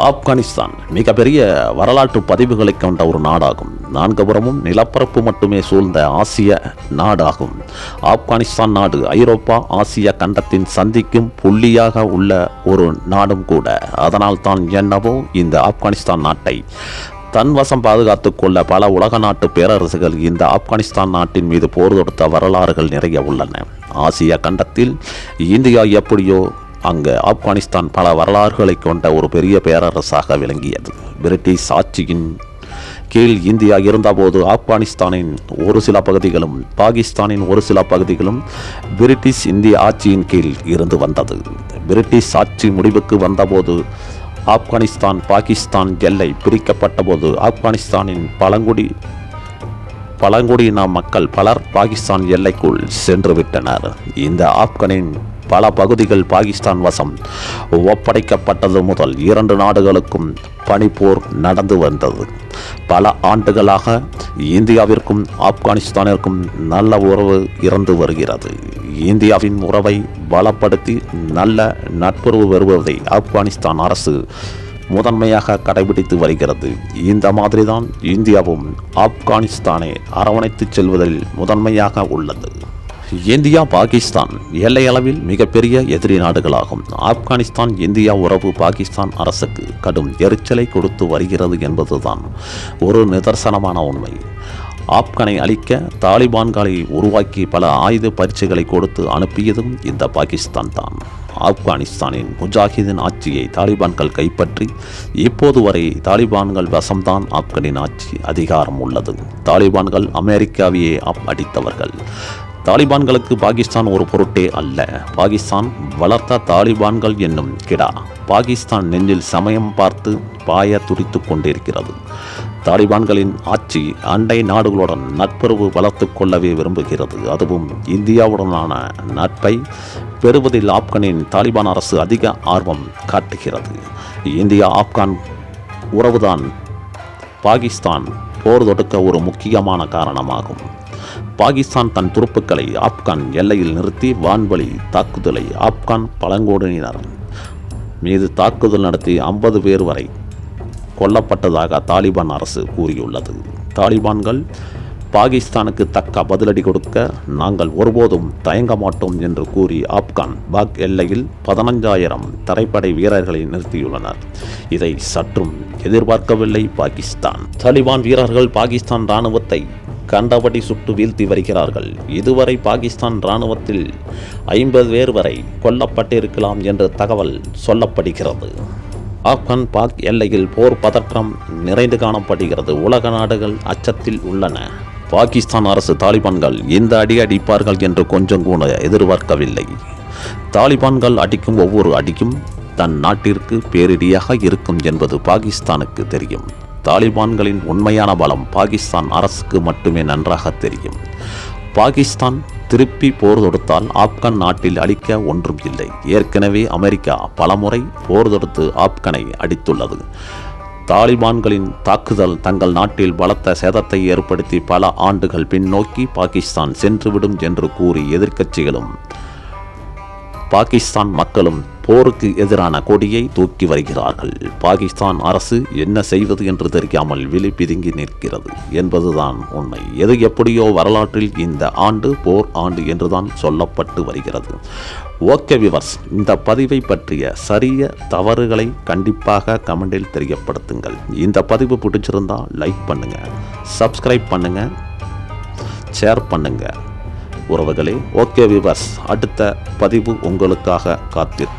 ஆப்கானிஸ்தான் மிகப்பெரிய வரலாற்று பதிவுகளை கொண்ட ஒரு நாடாகும். நான்கு புறமும் நிலப்பரப்பு மட்டுமே சூழ்ந்த ஆசிய நாடாகும். ஆப்கானிஸ்தான் நாடு ஐரோப்பா ஆசிய கண்டத்தின் சந்திக்கும் புள்ளியாக உள்ள ஒரு நாடும் கூட. அதனால் தான் என்னவோ இந்த ஆப்கானிஸ்தான் நாட்டை தன்வசம் பாதுகாத்துக் கொள்ள பல உலக நாட்டு பேரரசுகள் இந்த ஆப்கானிஸ்தான் நாட்டின் மீது போர் தொடுத்த வரலாறுகள் நிறைய உள்ளன. ஆசிய கண்டத்தில் இந்தியா எப்படியோ அங்கு ஆப்கானிஸ்தான் பல வரலாறுகளை கொண்ட ஒரு பெரிய பேரரசாக விளங்கியது. பிரிட்டிஷ் ஆட்சியின் கீழ் இந்தியா இருந்தபோது ஆப்கானிஸ்தானின் ஒரு சில பகுதிகளும் பாகிஸ்தானின் ஒரு சில பகுதிகளும் பிரிட்டிஷ் இந்திய ஆட்சியின் கீழ் இருந்து வந்தது. பிரிட்டிஷ் ஆட்சி முடிவுக்கு வந்தபோது ஆப்கானிஸ்தான் பாகிஸ்தான் எல்லை பிரிக்கப்பட்ட போது ஆப்கானிஸ்தானின் பழங்குடியின மக்கள் பலர் பாகிஸ்தான் எல்லைக்குள் சென்று விட்டனர். இந்த ஆப்கானின் பல பகுதிகள் பாகிஸ்தான் வசம் ஒப்படைக்கப்பட்டது முதல் இரண்டு நாடுகளுக்கும் பனிப்போர் நடந்து வந்தது. பல ஆண்டுகளாக இந்தியாவிற்கும் ஆப்கானிஸ்தானிற்கும் நல்ல உறவு இருந்து வருகிறது. இந்தியாவின் உறவை பலப்படுத்தி நல்ல நட்புறவு வருவதை ஆப்கானிஸ்தான் அரசு முதன்மையாக கடைபிடித்து வருகிறது. இந்த மாதிரிதான் இந்தியாவும் ஆப்கானிஸ்தானை அரவணைத்து செல்வதில் முதன்மையாக உள்ளது. இந்தியா பாகிஸ்தான் எல்லையளவில் மிகப்பெரிய எதிரி நாடுகளாகும். ஆப்கானிஸ்தான் இந்தியா உறவு பாகிஸ்தான் அரசுக்கு கடும் எரிச்சலை கொடுத்து வருகிறது என்பதுதான் ஒரு நிதர்சனமான உண்மை. ஆப்கானை அழிக்க தாலிபான்களை உருவாக்கி பல ஆயுத பயிற்சிகளை கொடுத்து அனுப்பியதும் இந்த பாகிஸ்தான் தான். ஆப்கானிஸ்தானின் முஜாஹிதின் ஆட்சியை தாலிபான்கள் கைப்பற்றி இப்போது வரை தாலிபான்கள் வசம்தான் ஆப்கானின் ஆட்சி அதிகாரம் உள்ளது. தாலிபான்கள் அமெரிக்காவையே அடித்தவர்கள். தாலிபான்களுக்கு பாகிஸ்தான் ஒரு பொருட்டே அல்ல. பாகிஸ்தான் வளர்த்த தாலிபான்கள் என்னும் கிடா பாகிஸ்தான் நெஞ்சில் சமயம் பார்த்து பாய துடித்து கொண்டிருக்கிறது. தாலிபான்களின் ஆட்சி அண்டை நாடுகளுடன் நட்புறவு வளர்த்து கொள்ளவே விரும்புகிறது. அதுவும் இந்தியாவுடனான நட்பை பெறுவதில் ஆப்கானின் தாலிபான் அரசு அதிக ஆர்வம் காட்டுகிறது. இந்தியா ஆப்கான் உறவுதான் பாகிஸ்தான் போர் தொடுக்க ஒரு முக்கியமான காரணமாகும். பாகிஸ்தான் தன் துருப்புக்களை ஆப்கான் எல்லையில் நிறுத்தி வான்வழி தாக்குதலை ஆப்கான் பழங்குடியினர் மீது தாக்குதல் நடத்தி 50 பேர் வரை கொல்லப்பட்டதாக தாலிபான் அரசு கூறியுள்ளது. தாலிபான்கள் பாகிஸ்தானுக்கு தக்க பதிலடி கொடுக்க நாங்கள் ஒருபோதும் தயங்க மாட்டோம் என்று கூறி ஆப்கான் பாக் எல்லையில் 15,000 தரைப்படை வீரர்களை நிறுத்தியுள்ளனர். இதை சற்றும் எதிர்பார்க்கவில்லை பாகிஸ்தான். தாலிபான் வீரர்கள் பாகிஸ்தான் இராணுவத்தை கண்டபடி சுட்டு வீழ்த்தி வருகிறார்கள். இதுவரை பாகிஸ்தான் இராணுவத்தில் 50 பேர் வரை கொல்லப்பட்டிருக்கலாம் என்று தகவல் சொல்லப்படுகிறது. ஆப்கான் பாக் எல்லையில் போர் பதற்றம் நிறைந்து காணப்படுகிறது. உலக நாடுகள் அச்சத்தில் உள்ளன. பாகிஸ்தான் அரசு தாலிபான்கள் இந்த அடி அடிப்பார்கள் என்று கொஞ்சம் கூட எதிர்பார்க்கவில்லை. தாலிபான்கள் அடிக்கும் ஒவ்வொரு அடிக்கும் தன் நாட்டிற்கு பேரிடியாக இருக்கும் என்பது பாகிஸ்தானுக்கு தெரியும். தாலிபான்களின் உண்மையான பலம் பாகிஸ்தான் அரசுக்கு மட்டுமே நன்றாக தெரியும். பாகிஸ்தான் திருப்பி போர் தொடுத்தால் ஆப்கான் நாட்டில் அழிக்க ஒன்றும் இல்லை. ஏற்கனவே அமெரிக்கா பலமுறை போர் தொடுத்து ஆப்கானை அடித்துள்ளது. தாலிபான்களின் தாக்குதல் தங்கள் நாட்டில் பலத்த சேதத்தை ஏற்படுத்தி பல ஆண்டுகள் பின்னோக்கி பாகிஸ்தான் சென்றுவிடும் என்று கூறி எதிர்க்கட்சிகளும் பாகிஸ்தான் மக்களும் போருக்கு எதிரான கொடியை தூக்கி வருகிறார்கள். பாகிஸ்தான் அரசு என்ன செய்வது என்று தெரியாமல் விழி பிதுங்கி நிற்கிறது என்பதுதான் உண்மை. எது எப்படியோ வரலாற்றில் இந்த ஆண்டு போர் ஆண்டு என்றுதான் சொல்லப்பட்டு வருகிறது. ஓகே விவர்ஸ், இந்த பதிவை பற்றிய சரிய தவறுகளை கண்டிப்பாக கமெண்டில் தெரியப்படுத்துங்கள். இந்த பதிவு பிடிச்சிருந்தால் லைக் பண்ணுங்க, சப்ஸ்கிரைப் பண்ணுங்க, ஷேர் பண்ணுங்க. உறவுகளே, ஓகே விவர்ஸ், அடுத்த பதிவு உங்களுக்காக காத்திரு.